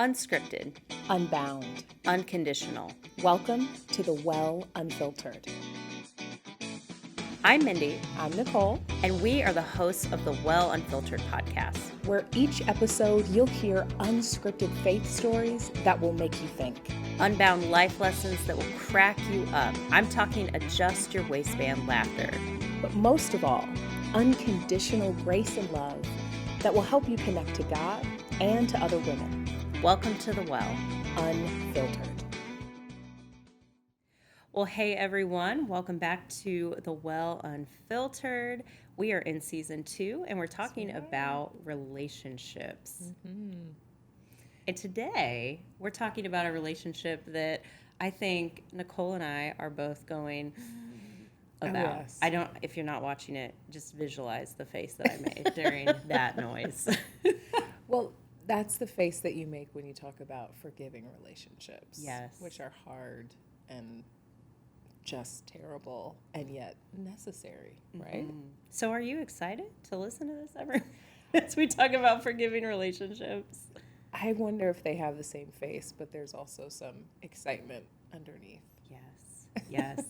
Unscripted, Unbound. unconditional. Welcome to the Well Unfiltered. I'm Mindie, I'm Nicole, and we are the hosts of the Well Unfiltered podcast. where each episode you'll hear unscripted faith stories that will make you think. Unbound life lessons that will crack you up. I'm talking adjust your waistband laughter. But most of all, unconditional grace and love that will help you connect to God and to other women. Welcome to the Well. Unfiltered. Well, hey everyone, welcome back to the Well Unfiltered. We are in season 2 and we're talking about relationships. And today we're talking about a relationship that I think Nicole and I are both going about. yes. I don't, if you're not watching it, just visualize the face that I made during that noise. Well, that's the face that you make when you talk about forgiving relationships. Yes. Which are hard and just terrible and yet necessary, right? So are you excited to listen to this ever as we talk about forgiving relationships? I wonder if they have the same face, but there's also some excitement underneath. Yes.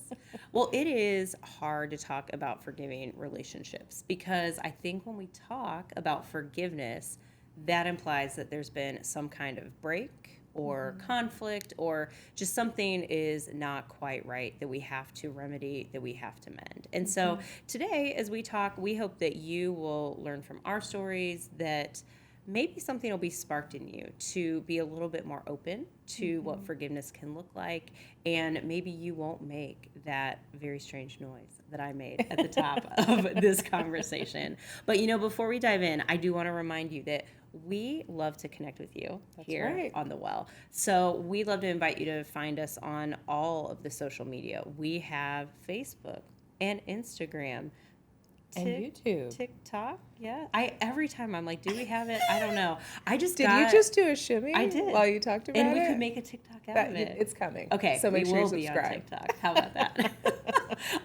Well, it is hard to talk about forgiving relationships because I think when we talk about forgiveness, that implies that there's been some kind of break or conflict or just something is not quite right that we have to remedy, that we have to mend. And so today, as we talk, we hope that you will learn from our stories, that maybe something will be sparked in you to be a little bit more open to what forgiveness can look like, and maybe you won't make that very strange noise that I made at the top of this conversation. But before we dive in, I do want to remind you that we love to connect with you here on The Well. So we love to invite you to find us on all of the social media. We have Facebook and Instagram. And YouTube. TikTok, yeah. Every time I'm like, do we have it? I don't know. Did you just do a shimmy? I did. While you talked about it? And we could make a TikTok out of it. It's coming. Okay, so make we sure you will be subscribe. on TikTok. How about that?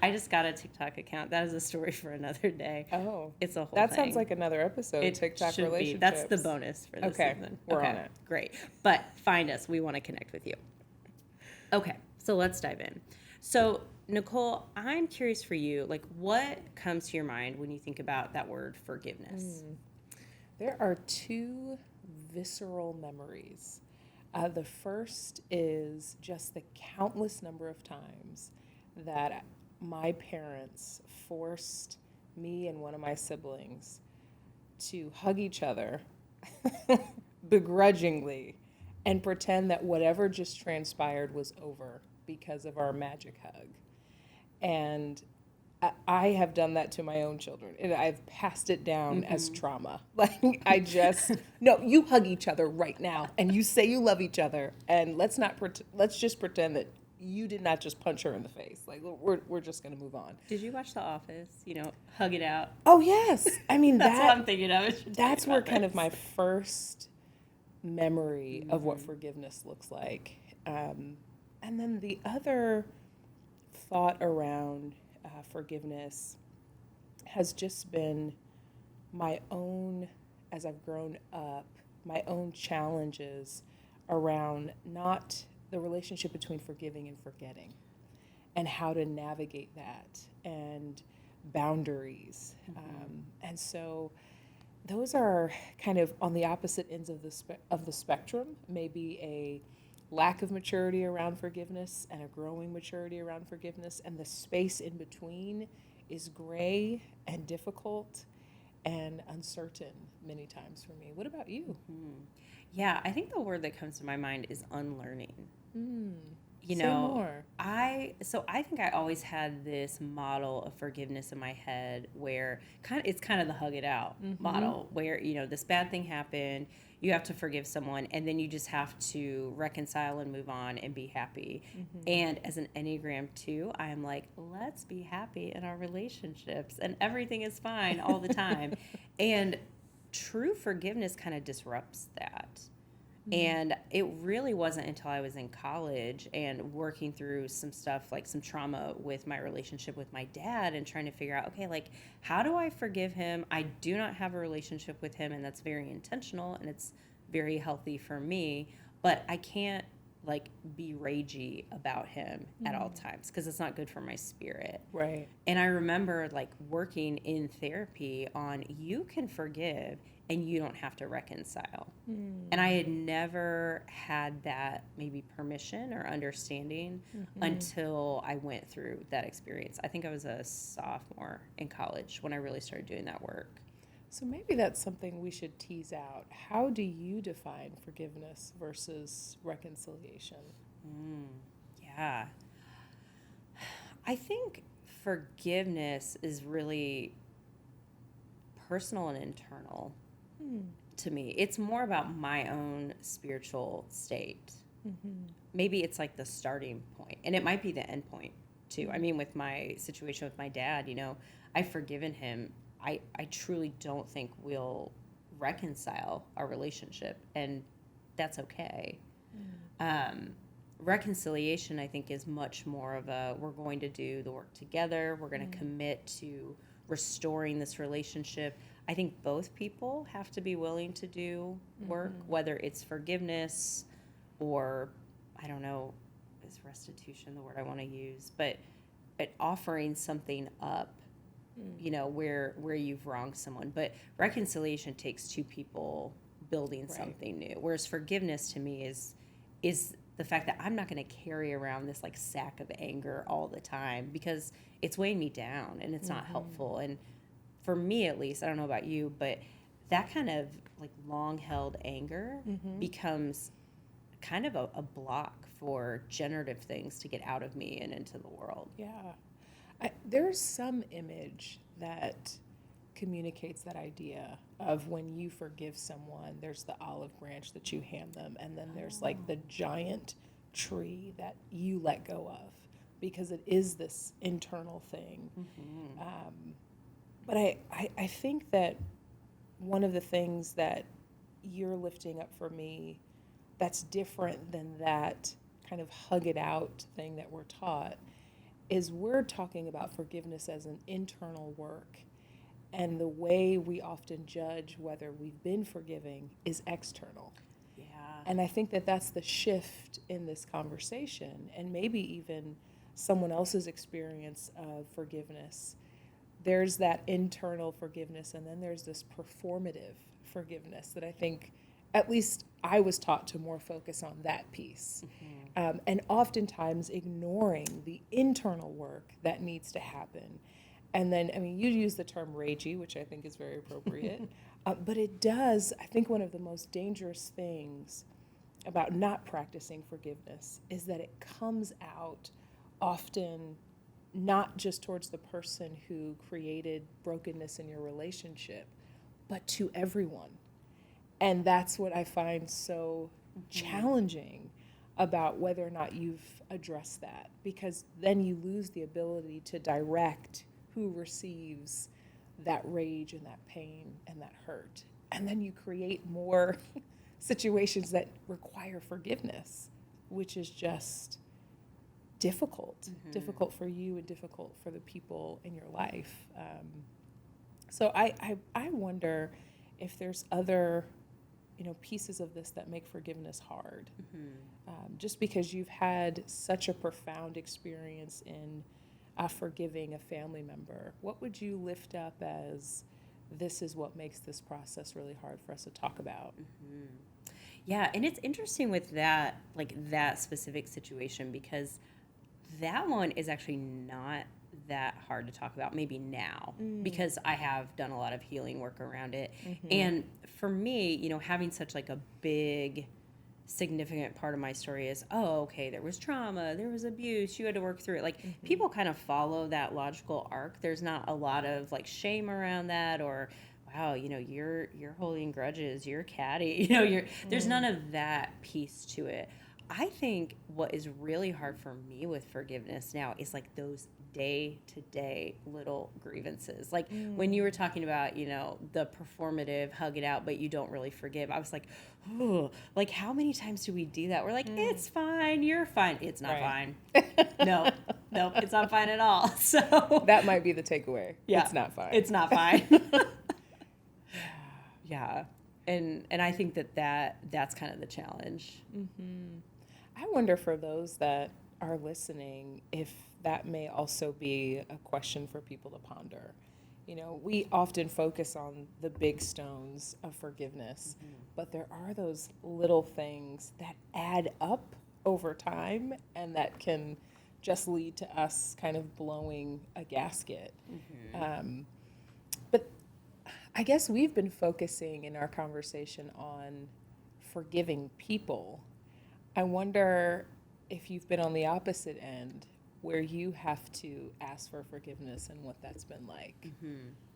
I just got a TikTok account. That is a story for another day. Oh. It's a whole That thing. sounds like another episode, It TikTok should be. relationships. That's the bonus for this Okay, season. we're on it. Great. But find us. We want to connect with you. Okay, so let's dive in. So, Nicole, I'm curious for you, like, what comes to your mind when you think about that word forgiveness? There are two visceral memories. The first is just the countless number of times that my parents forced me and one of my siblings to hug each other begrudgingly and pretend that whatever just transpired was over because of our magic hug. And I have done that to my own children, and I've passed it down as trauma. Like, no, you hug each other right now, and you say you love each other, and let's just pretend that you did not just punch her in the face. Like, we're just gonna move on. Did you watch The Office? Hug it out. Oh yes, I mean That's what I'm thinking of. That's where kind of my first memory of what forgiveness looks like, and then the other thought around forgiveness has just been my own, as I've grown up, my own challenges around not the relationship between forgiving and forgetting and how to navigate that and boundaries. And so those are kind of on the opposite ends of the spectrum, maybe a lack of maturity around forgiveness and a growing maturity around forgiveness, and the space in between is gray and difficult and uncertain many times for me. What about you? Yeah, I think the word that comes to my mind is unlearning. Say more. I think I always had this model of forgiveness in my head where it's kind of the hug it out model where, this bad thing happened, you have to forgive someone, and then you just have to reconcile and move on and be happy. And as an Enneagram 2, I am like, let's be happy in our relationships and everything is fine all the time. And true forgiveness kind of disrupts that. And it really wasn't until I was in college and working through some stuff, like some trauma with my relationship with my dad and trying to figure out, okay, like, how do I forgive him? I do not have a relationship with him, and that's very intentional, and it's very healthy for me, but I can't like be ragey about him at all times because it's not good for my spirit. Right. And I remember like working in therapy on you can forgive and you don't have to reconcile. And I had never had that maybe permission or understanding until I went through that experience. I think I was a sophomore in college when I really started doing that work. So maybe that's something we should tease out. How do you define forgiveness versus reconciliation? Yeah. I think forgiveness is really personal and internal to me. It's more about my own spiritual state. Maybe it's like the starting point, and it might be the end point too. I mean, with my situation with my dad, I've forgiven him. I truly don't think we'll reconcile our relationship, and that's okay. Reconciliation, I think, is much more of a we're going to do the work together. We're going to commit to restoring this relationship. I think both people have to be willing to do work, whether it's forgiveness or, I don't know, is restitution the word I want to use, but offering something up, where you've wronged someone. But reconciliation takes two people building something new, whereas forgiveness to me is the fact that I'm not going to carry around this like sack of anger all the time because it's weighing me down and it's not helpful. And for me, at least, I don't know about you, but that kind of like long held anger becomes kind of a block for generative things to get out of me and into the world. Yeah. There's some image that communicates that idea of when you forgive someone, there's the olive branch that you hand them, and then there's like the giant tree that you let go of because it is this internal thing. But I think that one of the things that you're lifting up for me that's different than that kind of hug it out thing that we're taught is we're talking about forgiveness as an internal work. And the way we often judge whether we've been forgiving is external. Yeah. And I think that that's the shift in this conversation, and maybe even someone else's experience of forgiveness. There's that internal forgiveness, and then there's this performative forgiveness that I think, at least I was taught to more focus on that piece. And oftentimes ignoring the internal work that needs to happen. And then, I mean, you use the term ragey, which I think is very appropriate. But it does, I think one of the most dangerous things about not practicing forgiveness is that it comes out often not just towards the person who created brokenness in your relationship, but to everyone. And that's what I find so challenging about whether or not you've addressed that, because then you lose the ability to direct who receives that rage and that pain and that hurt. And then you create more situations that require forgiveness, which is just difficult for you and difficult for the people in your life. So I wonder if there's other pieces of this that make forgiveness hard. Just because you've had such a profound experience in forgiving a family member, what would you lift up as this is what makes this process really hard for us to talk about? Yeah, and it's interesting with that, like that specific situation, because that one is actually not that hard to talk about, maybe now, because I have done a lot of healing work around it. And for me, having such like a big, significant part of my story is, okay, there was trauma, there was abuse, you had to work through it. Like people kind of follow that logical arc. There's not a lot of like shame around that, or wow, you're holding grudges, you're catty, there's none of that piece to it. I think what is really hard for me with forgiveness now is like those day-to-day little grievances. Like when you were talking about, the performative hug it out, but you don't really forgive. I was like, oh, like how many times do we do that? We're like, it's fine, you're fine. It's not fine. No, it's not fine at all. So that might be the takeaway. Yeah, it's not fine. It's not fine. Yeah. and I think that's kind of the challenge. I wonder for those that are listening if that may also be a question for people to ponder. You know, we often focus on the big stones of forgiveness, but there are those little things that add up over time and that can just lead to us kind of blowing a gasket. But I guess we've been focusing in our conversation on forgiving people. I wonder if you've been on the opposite end where you have to ask for forgiveness and what that's been like.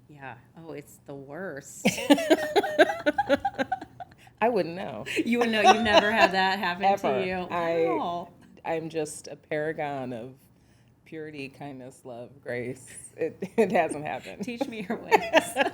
Yeah. Oh, it's the worst. I wouldn't know. You would know. You've never had that happen Ever. to you. Wow. I'm just a paragon of purity, kindness, love, grace. It hasn't happened. Teach me your ways.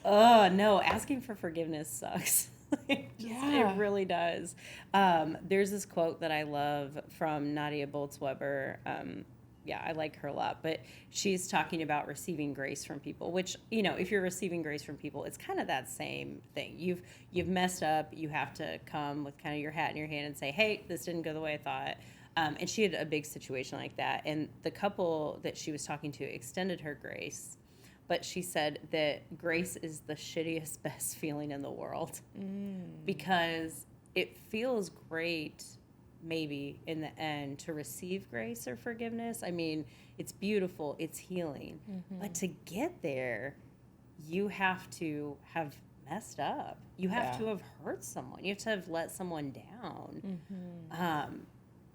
Oh, no. Asking for forgiveness sucks. It really does. There's this quote that I love from Nadia Bolz-Weber. I like her a lot, but she's talking about receiving grace from people, which, you know, if you're receiving grace from people, it's kind of that same thing. You've messed up. You have to come with kind of your hat in your hand and say, hey, this didn't go the way I thought. And she had a big situation like that. And the couple that she was talking to extended her grace, but she said that grace is the shittiest, best feeling in the world because it feels great maybe in the end to receive grace or forgiveness. I mean, it's beautiful, it's healing. But to get there, you have to have messed up. You have to have hurt someone. You have to have let someone down.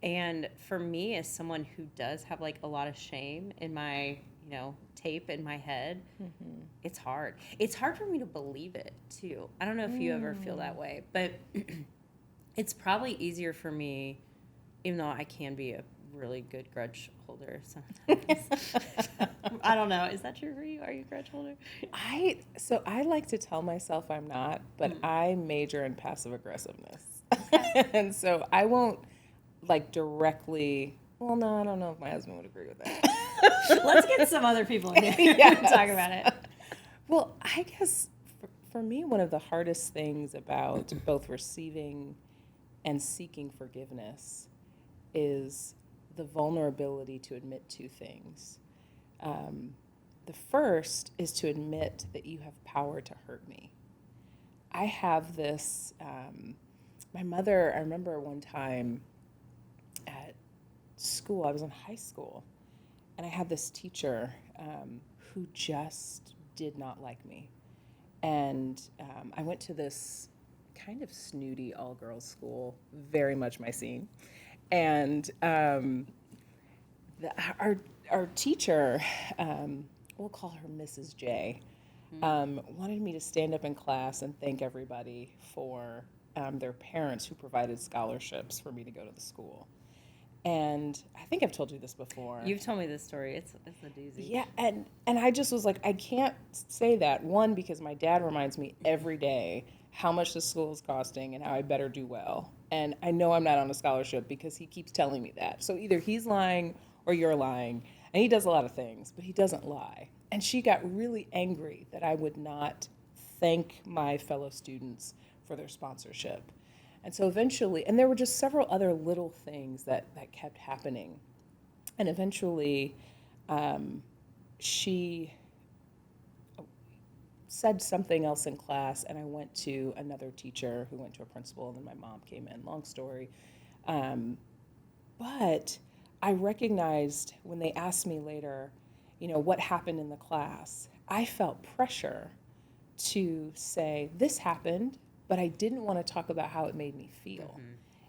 And for me, as someone who does have like a lot of shame in my, tape in my head, it's hard. It's hard for me to believe it too. I don't know if you ever feel that way, but it's probably easier for me, even though I can be a really good grudge holder sometimes. I don't know. Is that true for you? Are you a grudge holder? I like to tell myself I'm not, but I major in passive aggressiveness. And so I won't like directly, well, no, I don't know if my husband would agree with that. Let's get some other people in here and talk about it. Well, I guess for me, one of the hardest things about both receiving and seeking forgiveness is the vulnerability to admit two things. The first is to admit that you have power to hurt me. I have this, my mother, I remember one time at school, I was in high school, and I had this teacher who just did not like me. And I went to this kind of snooty all-girls school, very much my scene. And our teacher, we'll call her Mrs. J, wanted me to stand up in class and thank everybody for their parents who provided scholarships for me to go to the school. And I think I've told you this before. You've told me this story. It's a doozy. Yeah, and I just was like, I can't say that. One, because my dad reminds me every day how much the school is costing and how I better do well. And I know I'm not on a scholarship because he keeps telling me that. So either he's lying or you're lying. And he does a lot of things, but he doesn't lie. And she got really angry that I would not thank my fellow students for their sponsorship. And so eventually, and there were just several other little things that kept happening. And eventually, she said something else in class, and I went to another teacher who went to a principal, and then my mom came in. Long story. But I recognized when they asked me later, what happened in the class, I felt pressure to say, this happened, but I didn't want to talk about how it made me feel.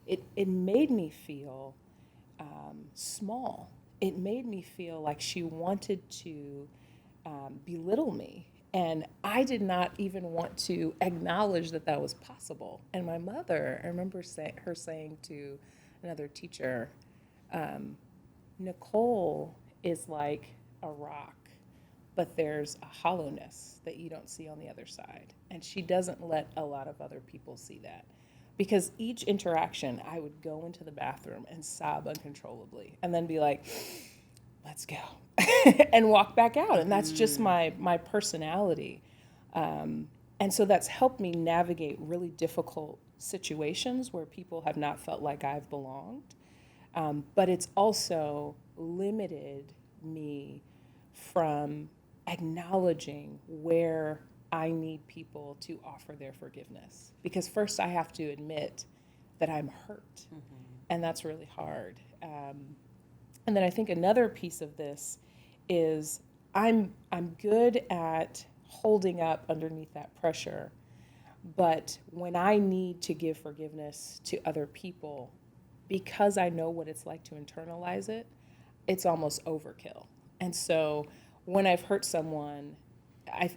It made me feel small. It made me feel like she wanted to belittle me. And I did not even want to acknowledge that that was possible. And my mother, I remember her saying to another teacher, Nicole is like a rock, but there's a hollowness that you don't see on the other side. And she doesn't let a lot of other people see that. Because each interaction, I would go into the bathroom and sob uncontrollably and then be like, let's go, and walk back out. And that's just my personality. And so that's helped me navigate really difficult situations where people have not felt like I've belonged. But it's also limited me from acknowledging where I need people to offer their forgiveness. Because first I have to admit that I'm hurt. Mm-hmm. And that's really hard. And then I think another piece of this is I'm good at holding up underneath that pressure. But when I need to give forgiveness to other people, because I know what it's like to internalize it, it's almost overkill. And so when I've hurt someone,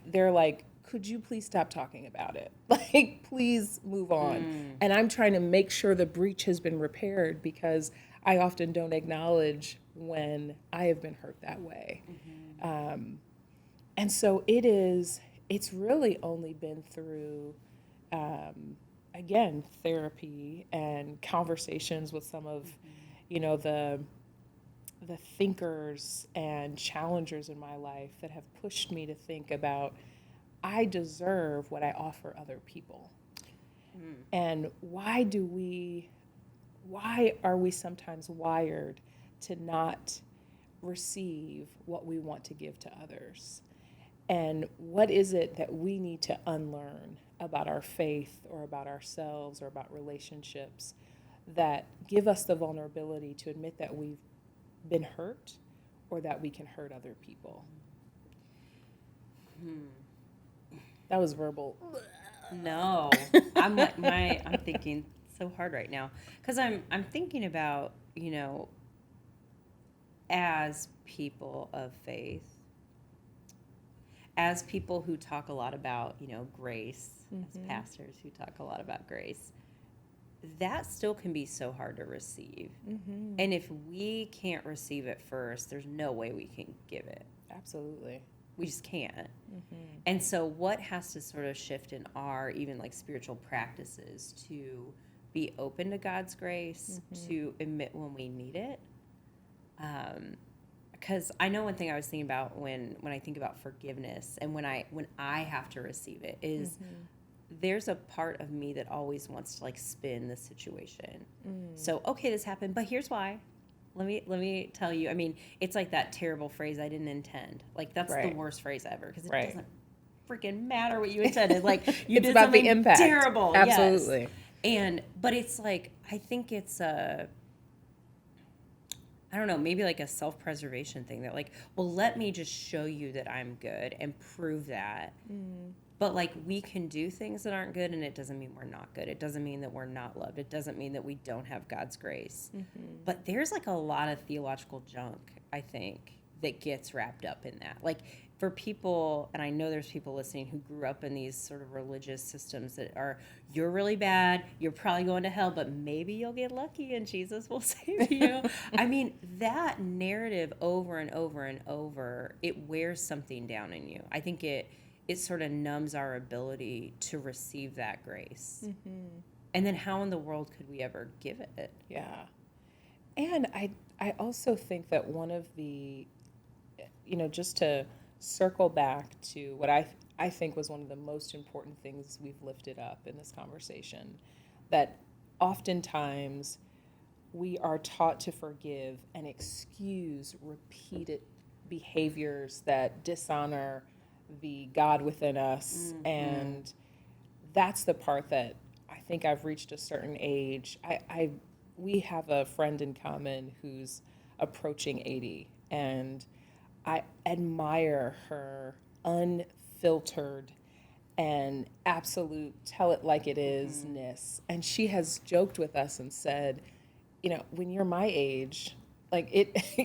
they're like, could you please stop talking about it? Like, please move on. And I'm trying to make sure the breach has been repaired because I often don't acknowledge when I have been hurt that way. And so it's really only been through, again, therapy and conversations with some of, the thinkers and challengers in my life that have pushed me to think about, I deserve what I offer other people. And why are we sometimes wired to not receive what we want to give to others? And what is it that we need to unlearn about our faith or about ourselves or about relationships that give us the vulnerability to admit that we've been hurt or that we can hurt other people? That was verbal. No, I'm thinking so hard right now because I'm thinking about, as people of faith, as people who talk a lot about, grace, as pastors who talk a lot about grace, that still can be so hard to receive. And if we can't receive it first, there's no way we can give it. Absolutely. We just can't. And so what has to sort of shift in our even like spiritual practices to be open to God's grace, to admit when we need it? Because I know one thing I was thinking about when I think about forgiveness and when I have to receive it is there's a part of me that always wants to like spin the situation. So, okay, this happened, but here's why. Let me tell you. I mean, it's like that terrible phrase, I didn't intend. Like, that's the worst phrase ever because it doesn't freaking matter what you intended. Like, you did about something the impact. Terrible. Absolutely. Yes. But it's like, I think it's I don't know, maybe like a self-preservation thing that like, well, let me just show you that I'm good and prove that. But like we can do things that aren't good and it doesn't mean we're not good. It doesn't mean that we're not loved. It doesn't mean that we don't have God's grace. But there's like a lot of theological junk, I think, that gets wrapped up in that. Like for people, and I know there's people listening who grew up in these sort of religious systems that are, you're really bad, you're probably going to hell, but maybe you'll get lucky and Jesus will save you. I mean, that narrative over and over and over, it wears something down in you. I think it sort of numbs our ability to receive that grace. And then how in the world could we ever give it? Yeah. And I also think that one of the, just to circle back to what I think was one of the most important things we've lifted up in this conversation, that oftentimes we are taught to forgive and excuse repeated behaviors that dishonor the God within us. And that's the part that I think I've reached a certain age. We have a friend in common who's approaching 80, and I admire her unfiltered and absolute tell it like it is-ness. And she has joked with us and said, when you're my age, like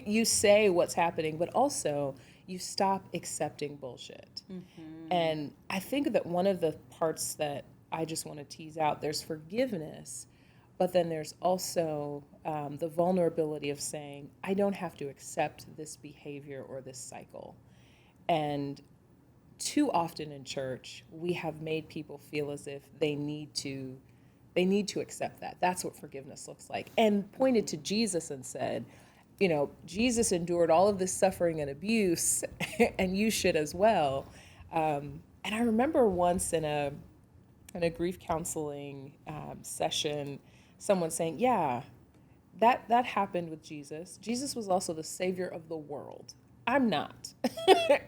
you say what's happening, but also you stop accepting bullshit. And I think that one of the parts that I just want to tease out, there's forgiveness, but then there's also the vulnerability of saying, I don't have to accept this behavior or this cycle. And too often in church, we have made people feel as if they need to accept that. That's what forgiveness looks like. And pointed to Jesus and said, Jesus endured all of this suffering and abuse, and you should as well. And I remember once in a grief counseling session, someone saying, yeah, that happened with Jesus. Jesus was also the savior of the world. I'm not.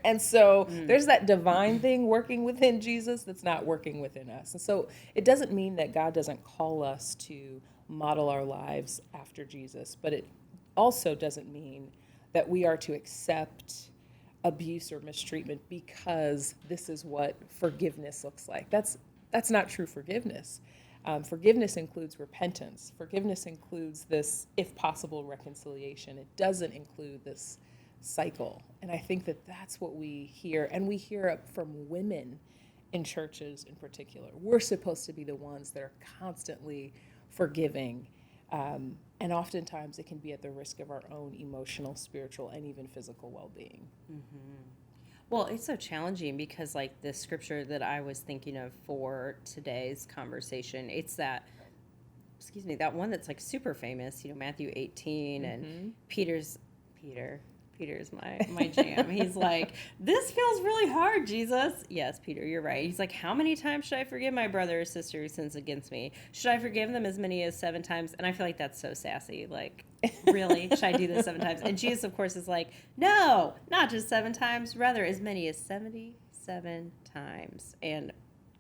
And so there's that divine thing working within Jesus that's not working within us. And so it doesn't mean that God doesn't call us to model our lives after Jesus, but it also doesn't mean that we are to accept abuse or mistreatment because this is what forgiveness looks like. That's not true forgiveness. Forgiveness includes repentance. Forgiveness includes this, if possible, reconciliation. It doesn't include this cycle. And I think that that's what we hear. And we hear it from women in churches in particular. We're supposed to be the ones that are constantly forgiving. And oftentimes it can be at the risk of our own emotional, spiritual, and even physical well-being. Well, it's so challenging because, like, the scripture that I was thinking of for today's conversation, it's that, that one that's like super famous, Matthew 18, and Peter's my jam. He's like, this feels really hard, Jesus. Yes, Peter, you're right. He's like, how many times should I forgive my brother or sister who sins against me? Should I forgive them as many as 7 times? And I feel like that's so sassy. Like, really? Should I do this 7 times? And Jesus, of course, is like, no, not just 7 times, rather as many as 77 times. And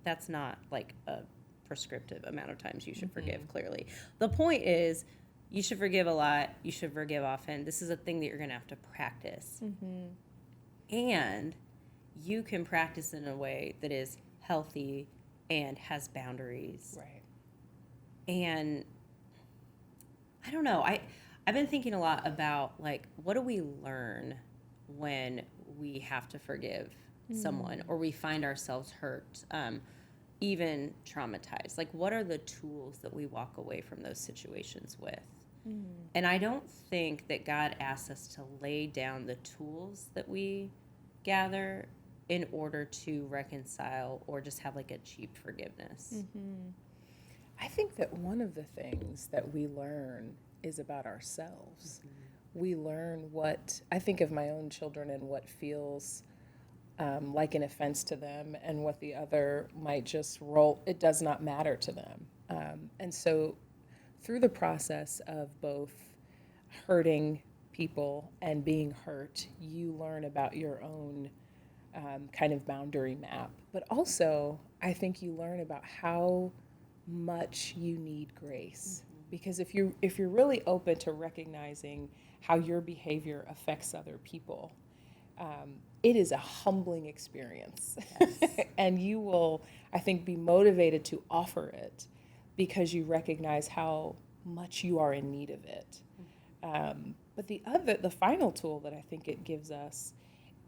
that's not like a prescriptive amount of times you should forgive, clearly. The point is, you should forgive a lot. You should forgive often. This is a thing that you're going to have to practice. And you can practice in a way that is healthy and has boundaries. Right. And I don't know. I've been thinking a lot about, like, what do we learn when we have to forgive someone or we find ourselves hurt, even traumatized? Like, what are the tools that we walk away from those situations with? And I don't think that God asks us to lay down the tools that we gather in order to reconcile or just have like a cheap forgiveness. I think that one of the things that we learn is about ourselves. We learn what, I think of my own children and what feels like an offense to them and what the other might just roll, it does not matter to them. And so through the process of both hurting people and being hurt, you learn about your own kind of boundary map. But also, I think you learn about how much you need grace. Because if you're really open to recognizing how your behavior affects other people, it is a humbling experience. Yes. And you will, I think, be motivated to offer it because you recognize how much you are in need of it. But the final tool that I think it gives us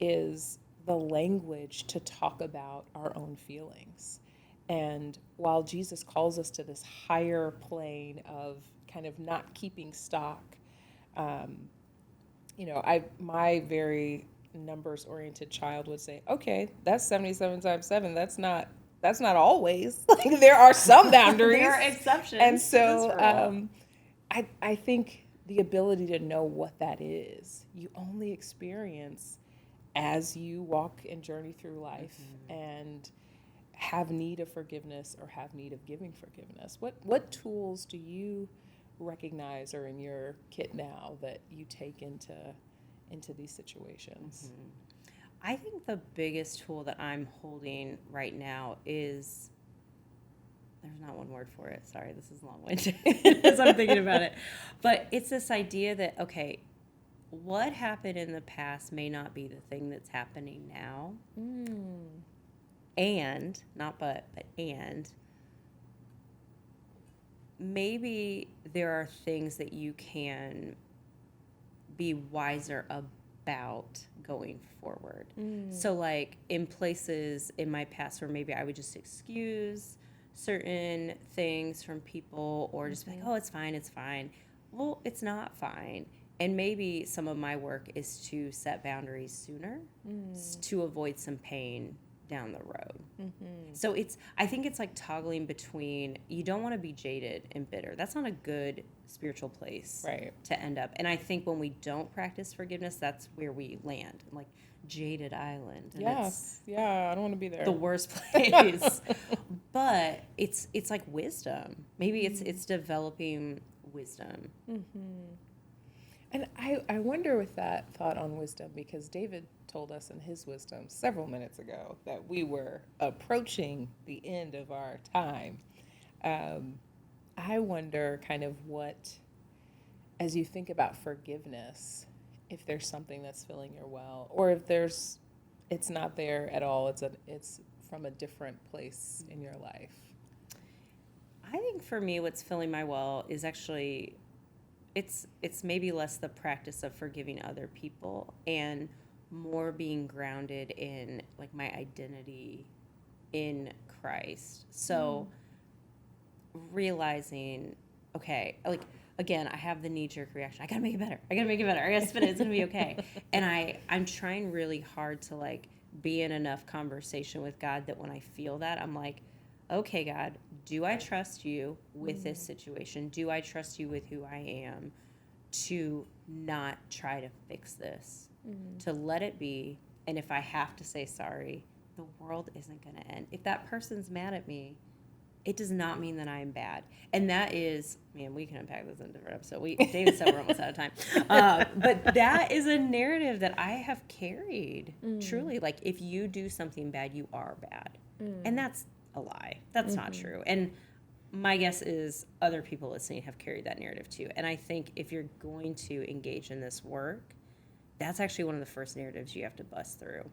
is the language to talk about our own feelings. And while Jesus calls us to this higher plane of kind of not keeping stock, my very numbers-oriented child would say, okay, that's 77 times 7. That's not always. Like, there are some boundaries. There are exceptions. And so I think the ability to know what that is, you only experience as you walk and journey through life and have need of forgiveness or have need of giving forgiveness. What tools do you recognize are in your kit now that you take into these situations? I think the biggest tool that I'm holding right now is, there's not one word for it. Sorry, this is long-winded as I'm thinking about it. But it's this idea that, okay, what happened in the past may not be the thing that's happening now. And, not but and, maybe there are things that you can be wiser about going forward. So, like, in places in my past where maybe I would just excuse certain things from people or just be like, oh, it's fine. Well, it's not fine. And maybe some of my work is to set boundaries sooner to avoid some pain down the road. So I think it's like toggling between, you don't want to be jaded and bitter. That's not a good spiritual place to end up. And I think when we don't practice forgiveness, that's where we land. Like jaded island. And Yes. Yeah, I don't want to be there. the worst place. But it's like wisdom. Maybe it's developing wisdom. And I wonder with that thought on wisdom, because David told us in his wisdom several minutes ago that we were approaching the end of our time. I wonder kind of what, as you think about forgiveness, if there's something that's filling your well, or if it's not there at all, it's from a different place in your life. I think for me, what's filling my well is actually, it's maybe less the practice of forgiving other people and more being grounded in like my identity in Christ. So realizing, okay, like again, I have the knee-jerk reaction. I gotta make it better. I gotta spin it. It's gonna be okay. And I'm trying really hard to like be in enough conversation with God that when I feel that, I'm like, okay, God, do I trust you with this situation? Do I trust you with who I am to not try to fix this, to let it be? And if I have to say sorry, the world isn't going to end. If that person's mad at me, it does not mean that I am bad. And that is, man, we can unpack this in a different episode. David said we're almost out of time. But that is a narrative that I have carried, truly. Like, if you do something bad, you are bad. And that's a lie. That's not true. And my guess is other people listening have carried that narrative too. And I think if you're going to engage in this work, that's actually one of the first narratives you have to bust through.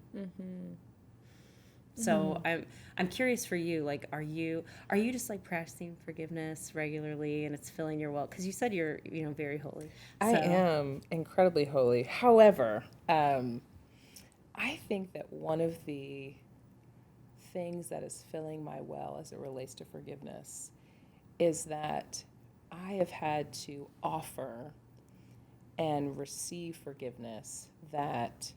So I'm curious for you, like, are you just like practicing forgiveness regularly and it's filling your well? Because you said you're, very holy. I am incredibly holy. However, I think that one of the things that is filling my well as it relates to forgiveness is that I have had to offer and receive forgiveness that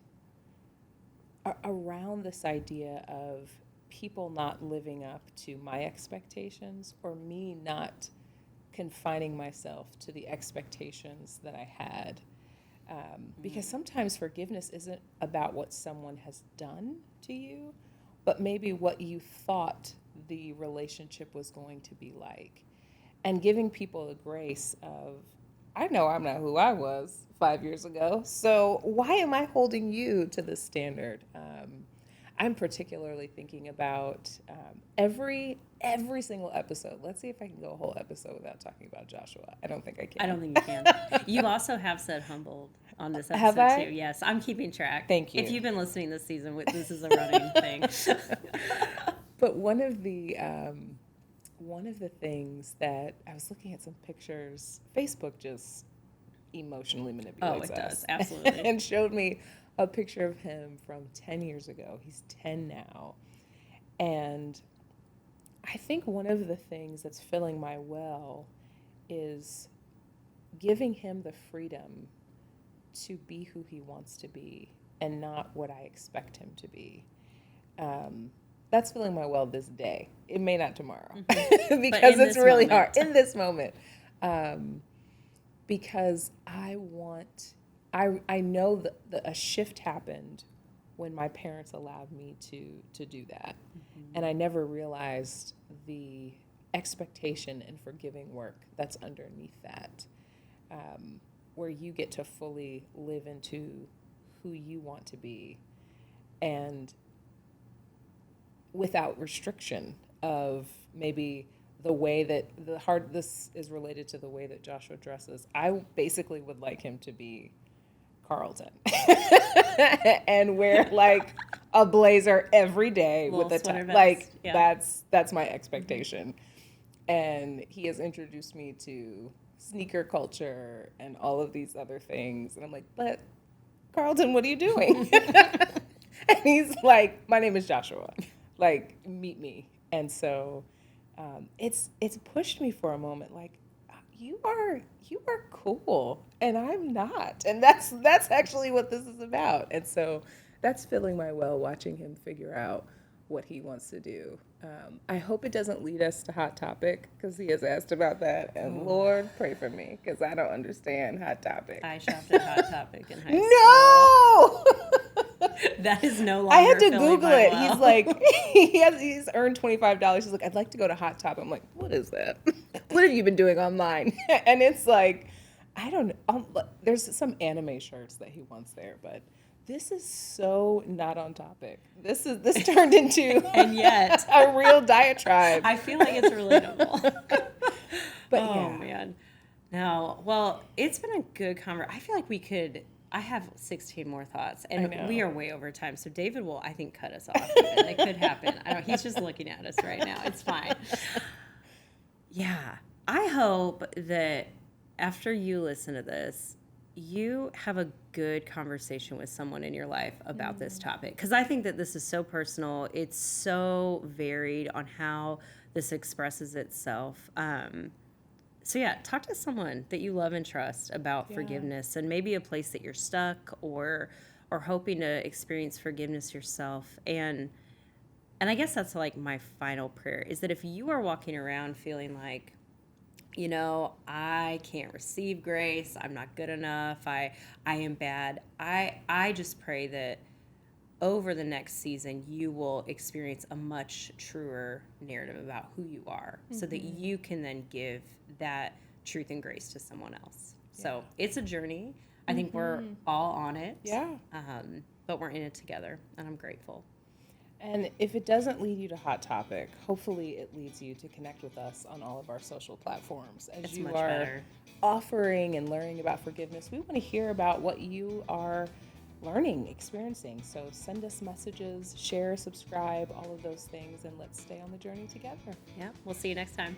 around this idea of people not living up to my expectations or me not confining myself to the expectations that I had. Because sometimes forgiveness isn't about what someone has done to you, but maybe what you thought the relationship was going to be like. And giving people the grace of, I know I'm not who I was 5 years ago, so why am I holding you to this standard? I'm particularly thinking about every single episode. Let's see if I can go a whole episode without talking about Joshua. I don't think I can. I don't think you can. You also have said humbled on this episode Have I? too. Yes, I'm keeping track. Thank you. If you've been listening this season, this is a running thing. But one of the things that I was looking at some pictures, Facebook just emotionally manipulates us. Oh, it does, absolutely. And showed me a picture of him from 10 years ago. He's 10 now. And I think one of the things that's filling my well is giving him the freedom to be who he wants to be and not what I expect him to be. That's filling my well this day. It may not tomorrow because it's really hard in this moment. Because I know that a shift happened when my parents allowed me to do that. And I never realized the expectation and forgiving work that's underneath that, where you get to fully live into who you want to be and without restriction of maybe the way that this is related to the way that Joshua dresses. I basically would like him to be Carlton and wear like a blazer every day with a tie. Like that's my expectation. And he has introduced me to sneaker culture and all of these other things. And I'm like, but Carlton, what are you doing? And he's like, my name is Joshua. Like, meet me. And so it's pushed me for a moment. Like, you are cool, and I'm not. And that's actually what this is about. And so that's filling my well, watching him figure out what he wants to do. I hope it doesn't lead us to Hot Topic, because he has asked about that. And Lord, pray for me, because I don't understand Hot Topic. I shopped at Hot Topic in high school. No! That is no longer I had to filling Google my it. well. He's like, he's earned $25. He's like, I'd like to go to Hot Topic. I'm like, what is that? What have you been doing online? And it's like, I don't know. There's some anime shirts that he wants there, but this is so not on topic. This turned into And yet, a real diatribe. I feel like it's relatable. But oh, yeah. man. No, well, it's been a good conversation. I feel like I have 16 more thoughts, and know. we are way over time. So David will, I think, cut us off. Even. It could happen. He's just looking at us right now. It's fine. Yeah. I hope that after you listen to this, you have a good conversation with someone in your life about this topic. Because I think that this is so personal. It's so varied on how this expresses itself. So yeah, talk to someone that you love and trust about forgiveness, and maybe a place that you're stuck or hoping to experience forgiveness yourself. And I guess that's like my final prayer is that if you are walking around feeling like, I can't receive grace, I'm not good enough, I am bad, I just pray that over the next season, you will experience a much truer narrative about who you are so that you can then give that truth and grace to someone else. Yeah. So it's a journey. I think we're all on it. Yeah. But we're in it together, and I'm grateful. And if it doesn't lead you to Hot Topic, hopefully it leads you to connect with us on all of our social platforms. As it's you much are better. Offering and learning about forgiveness, we want to hear about what you are learning, experiencing. So send us messages, share, subscribe, all of those things, and let's stay on the journey together. Yeah, we'll see you next time.